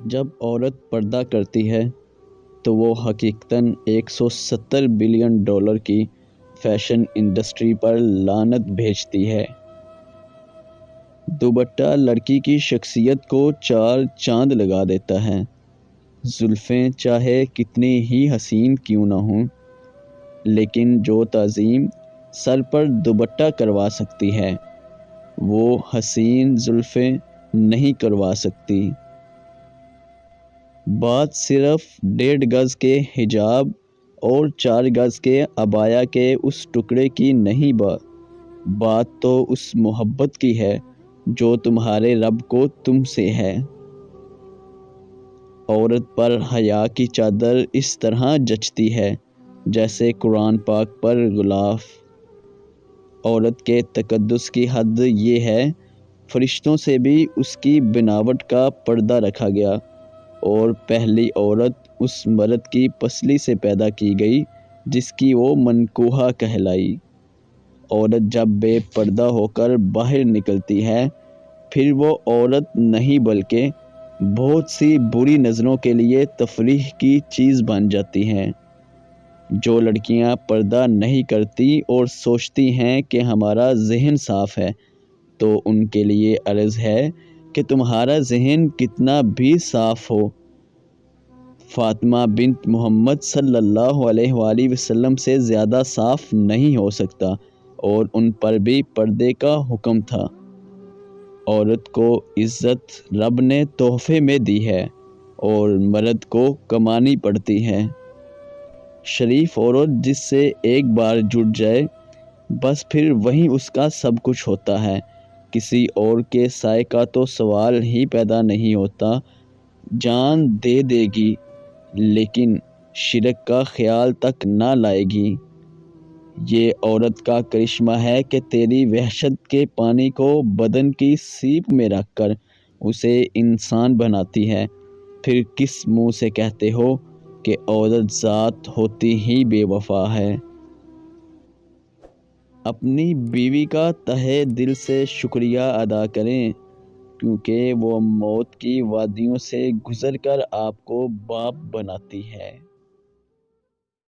جب عورت پردہ کرتی ہے تو وہ حقیقتاً $170 بلین کی فیشن انڈسٹری پر لعنت بھیجتی ہے۔ دوپٹہ لڑکی کی شخصیت کو چار چاند لگا دیتا ہے۔ زلفیں چاہے کتنی ہی حسین کیوں نہ ہوں، لیکن جو تعظیم سر پر دوپٹہ کروا سکتی ہے وہ حسین زلفیں نہیں کروا سکتی۔ بات صرف 1.5 گز کے حجاب اور 4 گز کے عبایا کے اس ٹکڑے کی نہیں، بات تو اس محبت کی ہے جو تمہارے رب کو تم سے ہے۔ عورت پر حیا کی چادر اس طرح جچتی ہے جیسے قرآن پاک پر غلاف۔ عورت کے تقدس کی حد یہ ہے، فرشتوں سے بھی اس کی بناوٹ کا پردہ رکھا گیا، اور پہلی عورت اس مرد کی پسلی سے پیدا کی گئی جس کی وہ منکوحہ کہلائی۔ عورت جب بے پردہ ہو کر باہر نکلتی ہے پھر وہ عورت نہیں بلکہ بہت سی بری نظروں کے لیے تفریح کی چیز بن جاتی ہے۔ جو لڑکیاں پردہ نہیں کرتی اور سوچتی ہیں کہ ہمارا ذہن صاف ہے، تو ان کے لیے عرض ہے کہ تمہارا ذہن کتنا بھی صاف ہو، فاطمہ بنت محمد صلی اللہ علیہ وآلہ وسلم سے زیادہ صاف نہیں ہو سکتا، اور ان پر بھی پردے کا حکم تھا۔ عورت کو عزت رب نے تحفے میں دی ہے اور مرد کو کمانی پڑتی ہے۔ شریف عورت جس سے ایک بار جڑ جائے بس پھر وہیں اس کا سب کچھ ہوتا ہے، کسی اور کے سائے کا تو سوال ہی پیدا نہیں ہوتا۔ جان دے دے گی لیکن شرک کا خیال تک نہ لائے گی۔ یہ عورت کا کرشمہ ہے کہ تیری وحشت کے پانی کو بدن کی سیپ میں رکھ کر اسے انسان بناتی ہے، پھر کس منہ سے کہتے ہو کہ عورت ذات ہوتی ہی بے وفا ہے۔ اپنی بیوی کا تہہ دل سے شکریہ ادا کریں، کیونکہ وہ موت کی وادیوں سے گزر کر آپ کو باپ بناتی ہے۔